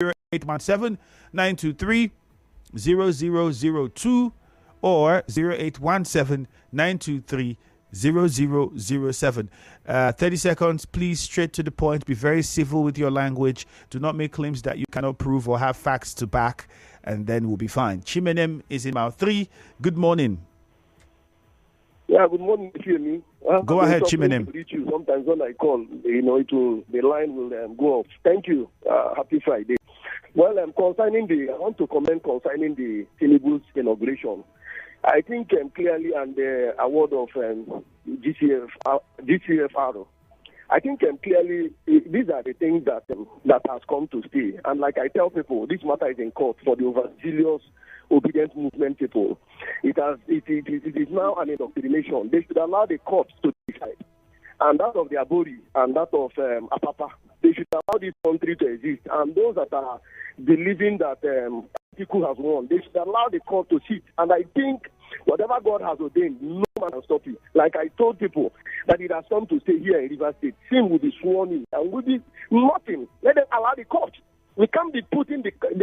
0817 923 0002 or 0817 923 0007. 30 seconds, please, straight to the point. Be very civil with your language. Do not make claims that you cannot prove or have facts to back, and then we'll be fine. Chimenem is in mile 3. Good morning. Yeah, good morning, Femi. Go ahead, Chimenem. Sometimes when I call, the line will go off. Thank you. Happy Friday. Well, I want to comment concerning the Tinubu's inauguration. I think clearly, and the award of GCFR, I think clearly these are the things that has come to stay. And like I tell people, this matter is in court for the overzealous obedient movement people. It is now an indoctrination. They should allow the courts to decide. And that of the Abori and that of Apapa, they should allow this country to exist. And those that are believing that Atiku has won, they should allow the court to sit. And I think whatever God has ordained, no man can stop it. Like I told people that it has come to stay here in Rivers State. Sin will be sworn in and will be nothing. Let them allow the court. We can't be putting the cart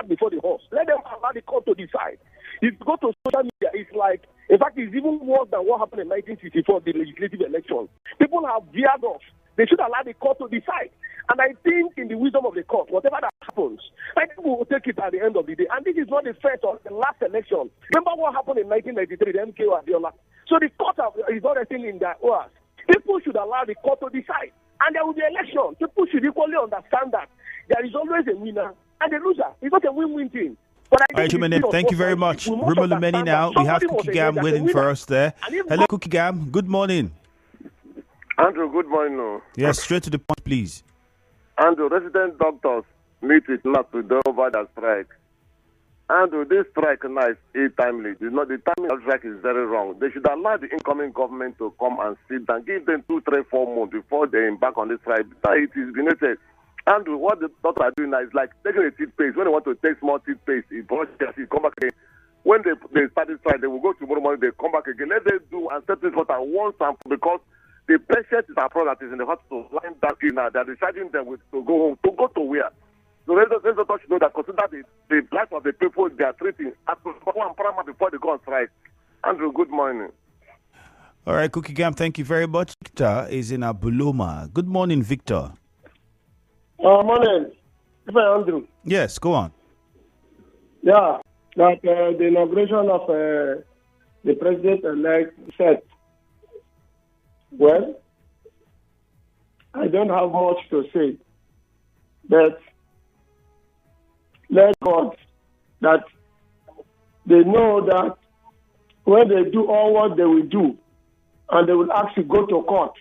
before the horse. Let them allow the court to decide. If you go to social media, it's like, in fact, it's even worse than what happened in 1964, the legislative election. People have veered off. They should allow the court to decide. And I think in the wisdom of the court, whatever that happens, I think we will take it at the end of the day. And this is not the first or the last election. Remember what happened in 1993, the MKO Abiola. So the court is not a thing in their OAS. People should allow the court to decide. And there will be election. People should equally understand that there is always a winner and a loser. It's not a win-win thing. But all right, Chimenem, thank you very much. Remember many now. We have Cookie Gam waiting for us there. Hello, Cookie Gam. Good morning. Andrew, good morning. Yes, straight to the point, please. Andrew, resident doctors meet with NAT to do over the strike. Andrew, this strike now is timely. The timing of the strike is very wrong. They should allow the incoming government to come and sit down, give them 2, 3, 4 months before they embark on this strike. It is been said. Andrew, what the doctors are doing now is like taking a toothpaste. When they want to take small toothpaste, it brush their teeth, come back again. When they start this strike, they will go tomorrow morning, they come back again. Let them do and set this water once and because the patient is our product is in the hospital, lying down here now. They're deciding them to go home. To go to where? So let's know that consider the life of the people they are treating as one paramount before they go on strike. Andrew, good morning. All right, Cookie Gam, thank you very much. Victor is in Abuloma. Good morning, Victor. Morning. Andrew. Yes, go on. Yeah, that the inauguration of the president-elect said, well, I don't have much to say, but let God that they know that when they do all what they will do, and they will actually go to court,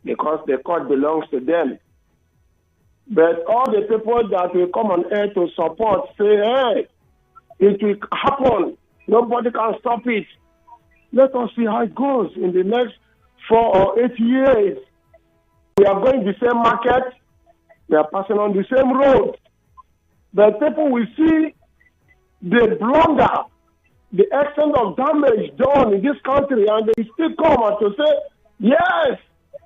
because the court belongs to them. But all the people that will come on air to support say, hey, it will happen. Nobody can stop it. Let us see how it goes in the next 4 or 8 years. We are going the same market. We are passing on the same road. But people will see the blunder, the extent of damage done in this country, and they still come and to say, yes,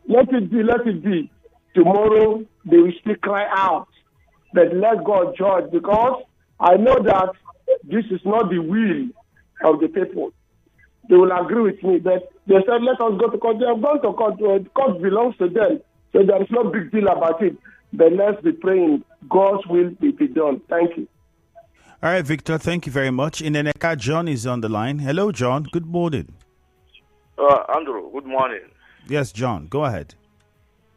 let it be, let it be. Tomorrow, they will still cry out. But let God judge, because I know that this is not the will of the people. They will agree with me, but they said, let us go to court. They have gone to court. The court belongs to them. So there is no big deal about it. But let's be praying. God's will be done. Thank you. All right, Victor, thank you very much. In Eneka, John is on the line. Hello, John. Good morning. Andrew, good morning. Yes, John, go ahead.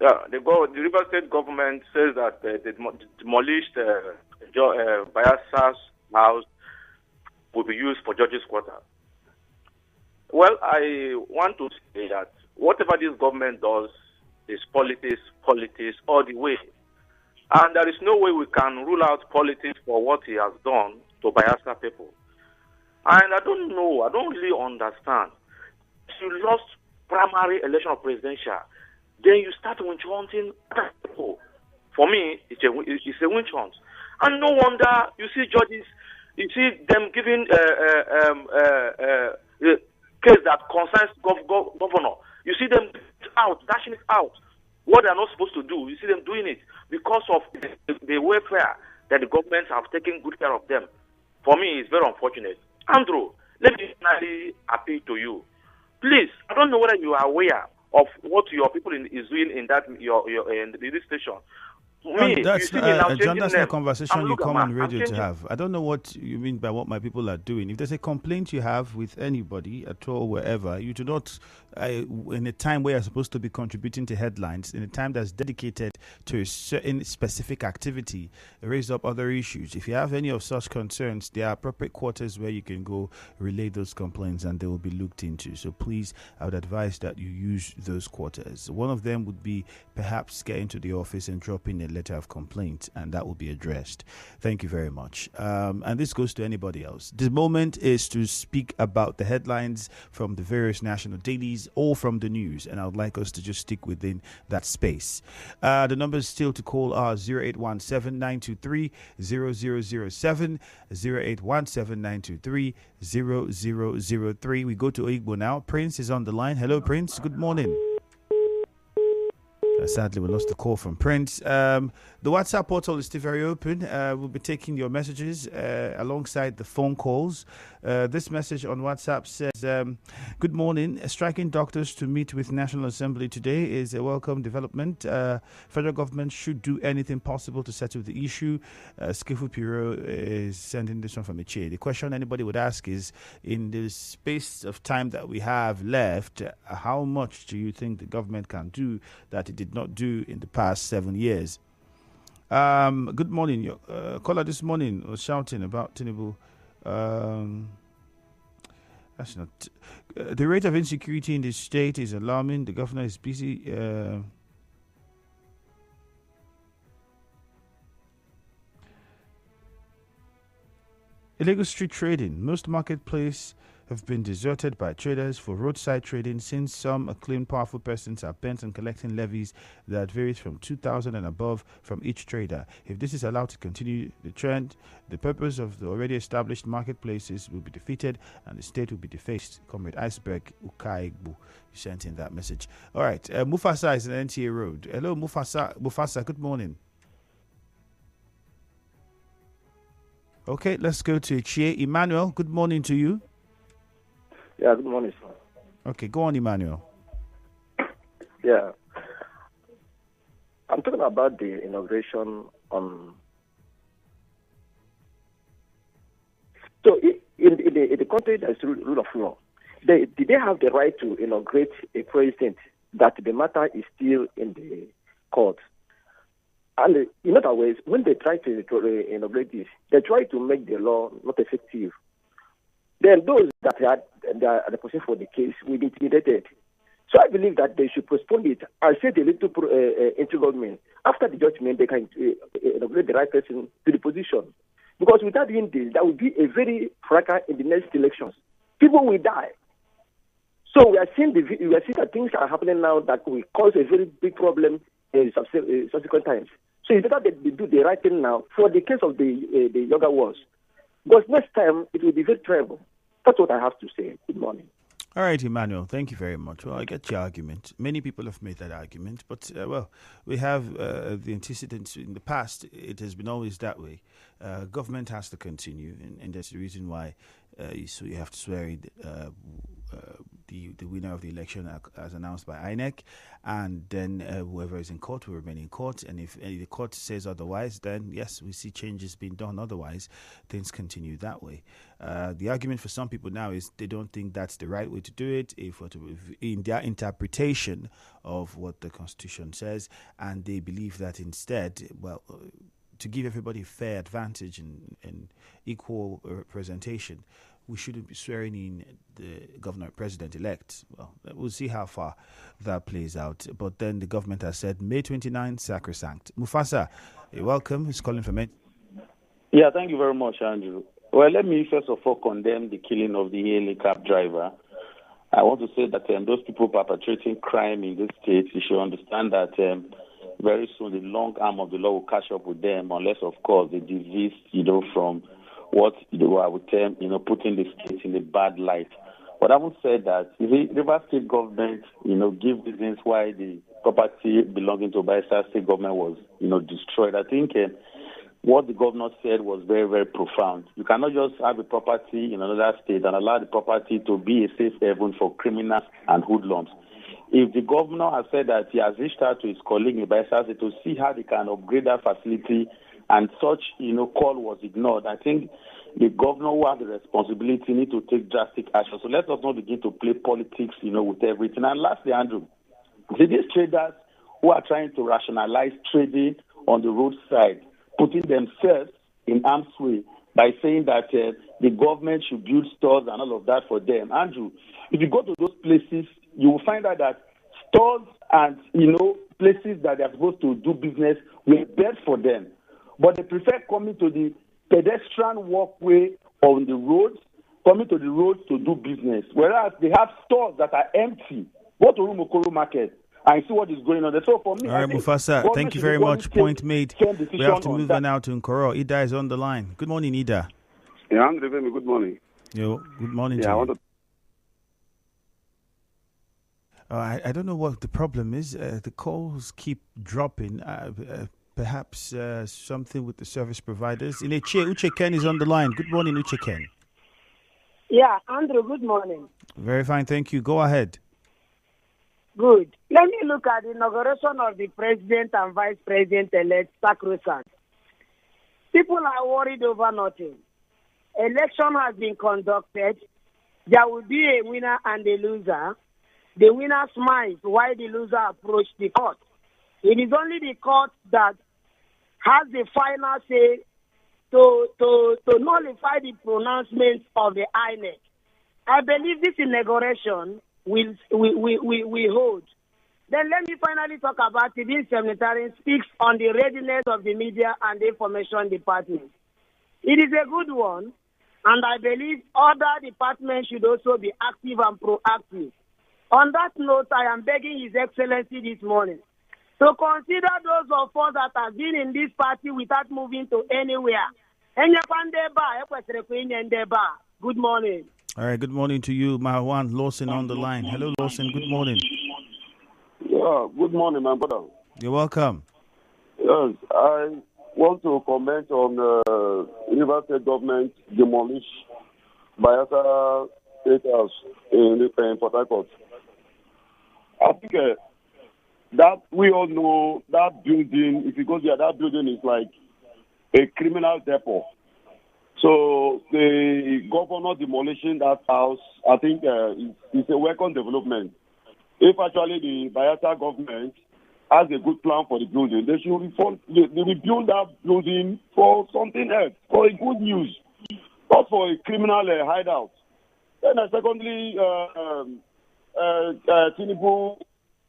Yeah, the River State government says that they demolished Bayasa's house will be used for judges' quarter. Well, I want to say that whatever this government does is politics all the way. And there is no way we can rule out politics for what he has done to Bayelsa people. And I don't know, I don't really understand. You lost primary election of presidential, then you start witch hunting people. For me, it's a witch hunt. And no wonder you see judges, you see them giving case that concerns governor. You see them out, dashing it out. what they are not supposed to do. You see them doing it because of the welfare that the governments have taken good care of them. For me, it's very unfortunate. Andrew, let me finally appeal to you. Please, I don't know whether you are aware of what your people is doing in that your in this station. That's John, that's a conversation you come on radio to have. I don't know what you mean by what my people are doing. If there's a complaint you have with anybody at all, wherever, you do not, in a time where you're supposed to be contributing to headlines, in a time that's dedicated to a certain specific activity, raise up other issues. If you have any of such concerns, there are appropriate quarters where you can go relay those complaints and they will be looked into. So please, I would advise that you use those quarters. One of them would be perhaps get into the office and drop in a letter of complaint, and that will be addressed. Thank you very much. And this goes to anybody else. This moment is to speak about the headlines from the various national dailies or from the news, and I would like us to just stick within that space. The numbers still to call are 0817-923-0007, 0817-923-0003. We go to Igbo now. Prince is on the line. Hello, Prince. Good morning. Sadly, we lost the call from Prince. The WhatsApp portal is still very open. We'll be taking your messages alongside the phone calls. This message on WhatsApp says, good morning. Striking doctors to meet with National Assembly today is a welcome development. Federal government should do anything possible to settle the issue. Skifu Piro is sending this one from Ichie. The question anybody would ask is, in the space of time that we have left, how much do you think the government can do that it did not do in the past 7 years? Good morning. Your caller this morning was shouting about Tinubu. That's not. The rate of insecurity in the state is alarming. The governor is busy. Illegal street trading. Most marketplaces have been deserted by traders for roadside trading, since some acclaimed powerful persons are bent on collecting levies that varies from 2,000 and above from each trader. If this is allowed to continue the trend, the purpose of the already established marketplaces will be defeated and the state will be defaced. Comrade Iceberg Ukaigbu, you sent in that message. All right, Mufasa is an NTA road. Hello, Mufasa, good morning. Okay, let's go to Chie. Emmanuel, good morning to you. Yeah, good morning, sir. Okay, go on, Emmanuel. Yeah. I'm talking about the inauguration on... So in the country that is rule of law, did they have the right to inaugurate a president that the matter is still in the court? And in other words, when they try to inaugurate this, they try to make the law not effective. Then those that are the position for the case will be intimidated. So I believe that they should postpone it and say the little into government. After the judgment, they can inaugurate the right person to the position. Because without doing this, that will be a very fracas in the next elections. People will die. So we are seeing that things are happening now that will cause a very big problem in subsequent times. So it's better that they do the right thing now for the case of the younger ones. Because next time, it will be very terrible. That's what I have to say. Good morning. All right, Emmanuel, thank you very much. Well, I get your argument. Many people have made that argument, but, we have the antecedents in the past. It has been always that way. Government has to continue, and that's the reason why you have to swear in the winner of the election as announced by INEC, and then whoever is in court will remain in court, and if the court says otherwise, then yes, we see changes being done. Otherwise, things continue that way. The argument for some people now is they don't think that's the right way to do it, if in their interpretation of what the Constitution says, and they believe that instead, to give everybody fair advantage and equal representation, we shouldn't be swearing in the governor president-elect. Well, we'll see how far that plays out. But then the government has said May 29, sacrosanct. Mufasa, you're welcome. Who's calling from it? Yeah, thank you very much, Andrew. Well, let me first of all condemn the killing of the ELA cab driver. I want to say that those people perpetrating crime in this state, you should understand that very soon the long arm of the law will catch up with them, unless, of course, they desist, from what I would term, putting the state in a bad light But having said that, the River State government, give reasons why the property belonging to Bayelsa State government was, destroyed. I think what the governor said was very, very profound. You cannot just have a property in another state and allow the property to be a safe haven for criminals and hoodlums. If the governor has said that he has reached out to his colleague in Bayelsa State to see how they can upgrade that facility, and such, call was ignored, I think the governor who has the responsibility need to take drastic action. So let us not begin to play politics, with everything. And lastly, Andrew, see these traders who are trying to rationalize trading on the roadside, putting themselves in harm's way by saying that the government should build stores and all of that for them. Andrew, if you go to those places, you will find out that stores and, places that they are supposed to do business will best for them. But they prefer coming to the pedestrian walkway on the roads, coming to the roads to do business. Whereas they have stores that are empty. Go to Rumokoro Market and see what is going on there. So for me, all right, Mufasa, thank you very much. Point made. We have to move on now to Nkoro. Ida is on the line. Good morning, Ida. Yeah, Andre, good morning. Yo, good morning to you. I don't know what the problem is. The calls keep dropping. Perhaps something with the service providers. Uche Ken is on the line. Good morning, Uche Ken. Yeah, Andrew, good morning. Very fine, thank you. Go ahead. Good. Let me look at the inauguration of the president and vice president-elect, sacrosanct. People are worried over nothing. Election has been conducted. There will be a winner and a loser. The winner smiles while the loser approaches the court. It is only the court that has the final say to nullify the pronouncements of the INEC. I believe this inauguration will hold. Then let me finally talk about it. This cemetery speaks on the readiness of the media and the information department. It is a good one, and I believe other departments should also be active and proactive. On that note, I am begging His Excellency this morning to consider those of us that have been in this party without moving to anywhere. Good morning. All right, good morning to you, Marwan Lawson on the line. Hello, Lawson, good morning. Yeah, good morning, my brother. You're welcome. Yes, I want to comment on River State government demolish Bayelsa State House in Port Harcourt. I think that we all know that building, if you go there, that building is like a criminal depot. So the governor demolishing that house, I think is a welcome development. If actually the Bayelsa government has a good plan for the building, they should rebuild that building for something else, for a good use, not for a criminal hideout. Then secondly, Tinubu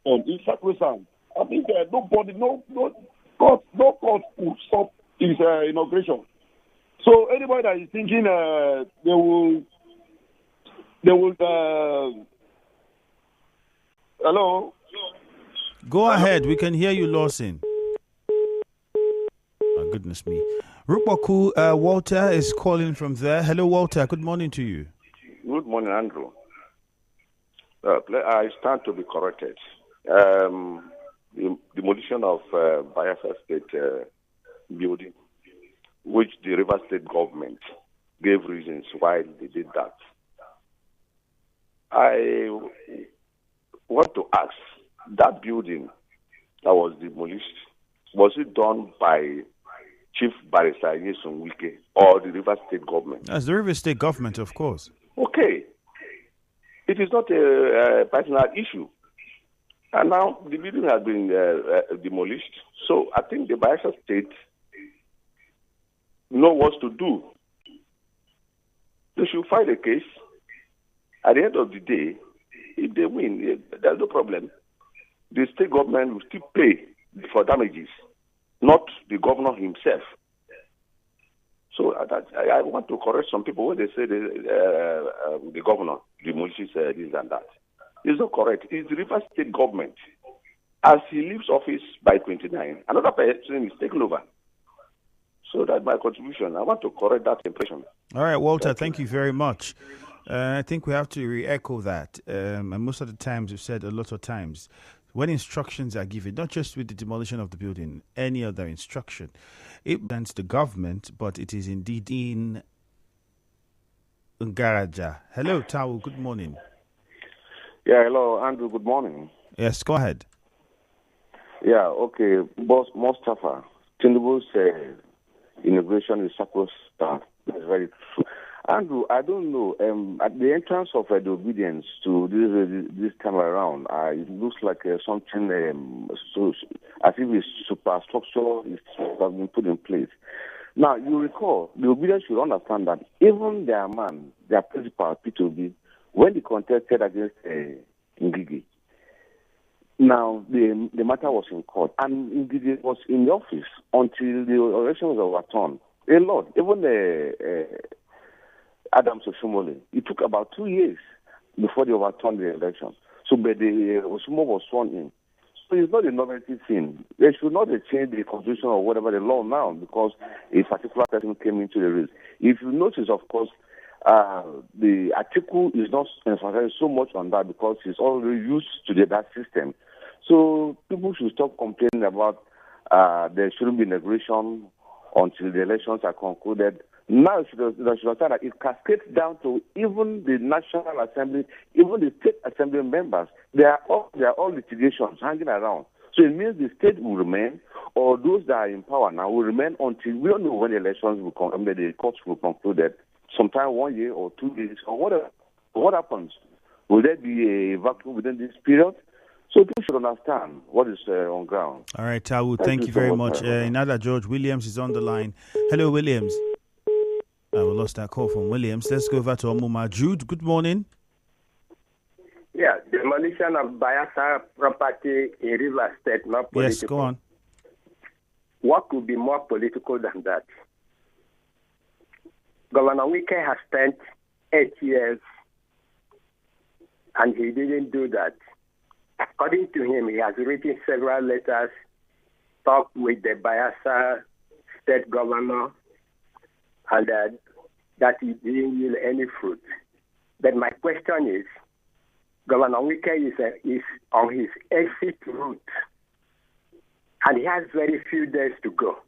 is sacrosanct. I think nobody, no court will stop his inauguration. So anybody that is thinking they will hello? Go ahead, we can hear you, Lawson. Oh, goodness me. Rukwaku, Walter is calling from there. Hello, Walter. Good morning to you. Good morning, Andrew. I stand to be corrected. The demolition of Bayelsa State building, which the River State government gave reasons why they did that. I want to ask, that building that was demolished, was it done by Chief Barrister Nyesom Wike or the River State government? That's the River State government, of course. Okay. It is not a personal issue. And now the building has been demolished. So I think the Bayelsa State know what to do. They should file a case. At the end of the day, if they win, there's no problem. The state government will still pay for damages, not the governor himself. So I want to correct some people when they say the governor demolishes this and that. It's not correct. It's the River State government. As he leaves office by 29, another person is taken over. So that's my contribution. I want to correct that impression. All right, Walter, thank you very much. I think we have to re-echo that. And most of the times, we've said a lot of times, when instructions are given, not just with the demolition of the building, any other instruction, it represents the government, but it is indeed in Ngaraja. Hello, Tao. Good morning. Yeah, hello, Andrew. Good morning. Yes, go ahead. Yeah, okay. Boss Mustafa, Tinubu's immigration is supposed to That's very true. Andrew, I don't know. At the entrance of the obedience to this time around, it looks like something so as if it's superstructure is has been put in place. Now, you recall, the obedience should understand that even their man, their principal, P2B, when they contested against Ngigi, now the matter was in court, and Ngigi was in the office until the election was overturned. A lot, even Adams Oshomole, it took about 2 years before they overturned the election. So, but the Oshomo was sworn in. So it's not a novelty thing. They should not change the constitution or whatever the law now because a particular person came into the race. If you notice, of course, the article is not emphasizing so much on that because it's already used to that system. So people should stop complaining about there shouldn't be inauguration until the elections are concluded. Now, they should understand that it cascades down to even the National Assembly, even the state assembly members. They are all litigations hanging around. So it means the state will remain, or those that are in power now will remain until we don't know when the elections will come. The courts will conclude that sometime 1 year or 2 years or whatever. What happens? Will there be a vacuum within this period? So people should understand what is on ground. All right, Tawu, thank you very much. Another George Williams is on the line. Hello, Williams. We lost that call from Williams. Let's go over to Omuma. Jude, good morning. Yeah, demolition of Bayelsa property in Rivers State, not political. Yes, go on. What could be more political than that? Governor Wike has spent 8 years and he didn't do that. According to him, he has written several letters, talked with the Bayelsa state governor, and that he didn't yield any fruit. But my question is, Governor Wike is on his exit route, and he has very few days to go.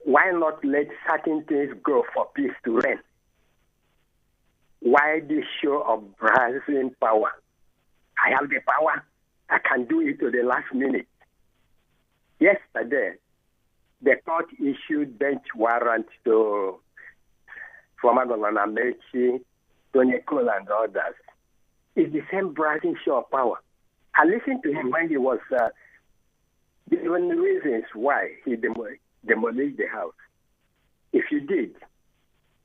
Why not let certain things go for peace to reign? Why this show of brazen power? I have the power. I can do it to the last minute. Yesterday, the court issued bench warrant to former Governor Mechi, Tony Cole, and others. It's the same brazen show of power. I listened to him when he was given reasons why he demolished the house. If you did,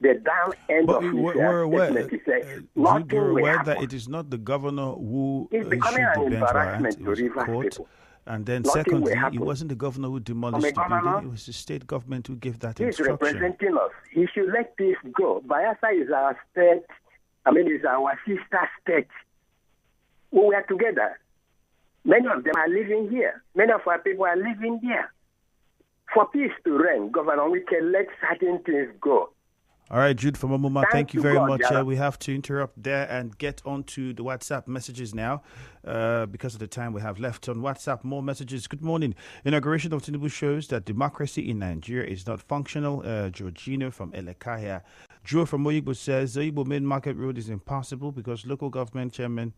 the down end of his statement, he said, nothing will happen. That it is not the governor who it's issued becoming an the bench warrant, embarrassment it to was the Rivers court. people. And then Nothing secondly, will happen. it wasn't the governor who demolished the building, it was the state government who gave that He's instruction. representing us. He should let this go. Bayelsa is our state, is our sister state. We were together. Many of them are living here. Many of our people are living here. For peace to reign, Governor, we can let certain things go. All right, Jude from Omuma, thank you very much. Yeah. We have to interrupt there and get on to the WhatsApp messages now because of the time we have left on WhatsApp. More messages. Good morning. Inauguration of Tinubu shows that democracy in Nigeria is not functional. Georgino from Elekaya. Joe from Oyigbo says the Igbo Main Market Road is impossible because local government chairman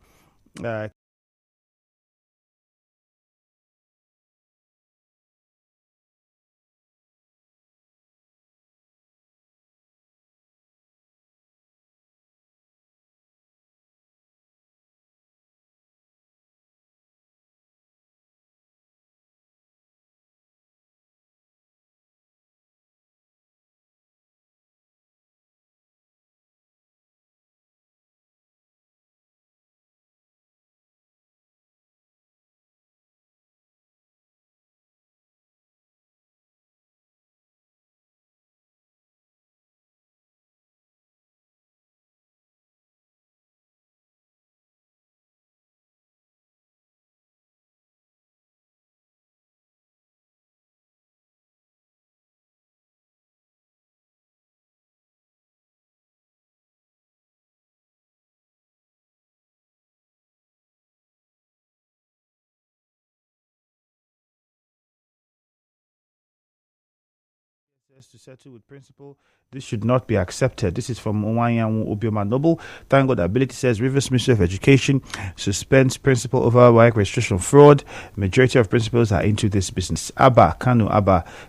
To settle with principle, this should not be accepted. This is from Owanyanwu Obioma Noble. Thank God Ability says Rivers Ministry of Education suspends principle over WAEC registration fraud. Majority of principals are into this business. Abba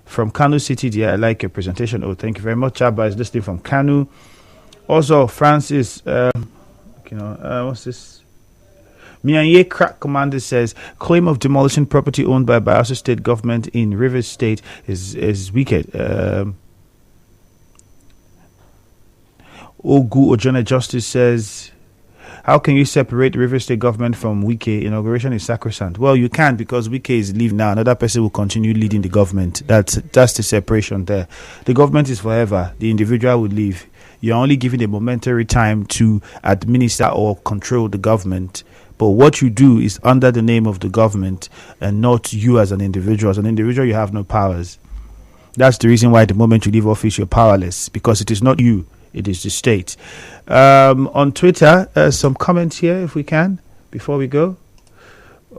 from Kanu City. Dear, I like your presentation. Oh, thank you very much. Abba is listening from Kanu. Also, Francis, what's this? Mianye Crack Commander says claim of demolishing property owned by Bayelsa State government in Rivers State is wicked. Ogu Ojona Justice says, how can you separate the Rivers State government from Wike? Inauguration is sacrosanct. Well, you can't, because Wike is leaving now. Another person will continue leading the government. That's the separation there. The government is forever. The individual will leave. You're only given a momentary time to administer or control the government. But what you do is under the name of the government and not you as an individual. As an individual, you have no powers. That's the reason why the moment you leave office, you're powerless, because it is not you, it is the state. On Twitter, some comments here, if we can, before we go.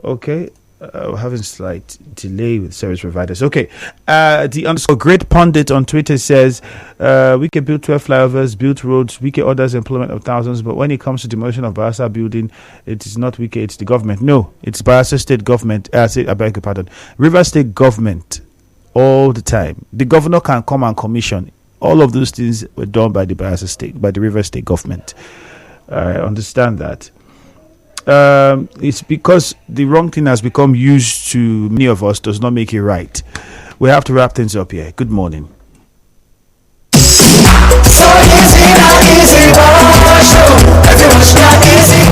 Okay. We're having slight delay with service providers. Okay. The Great Pundit on Twitter says, we can build 12 flyovers, build roads, we can orders employment of thousands, but when it comes to demolition of Bayelsa building, it is not Wike, it's the government. No, it's Bayelsa State government. I beg your pardon. River State government all the time. The governor can come and commission. All of those things were done by the Bayelsa State, by the River State government. I understand that. It's because the wrong thing has become used to many of us does not make it right. We have to wrap things up here. Good morning. So easy, not easy, but everyone's not easy.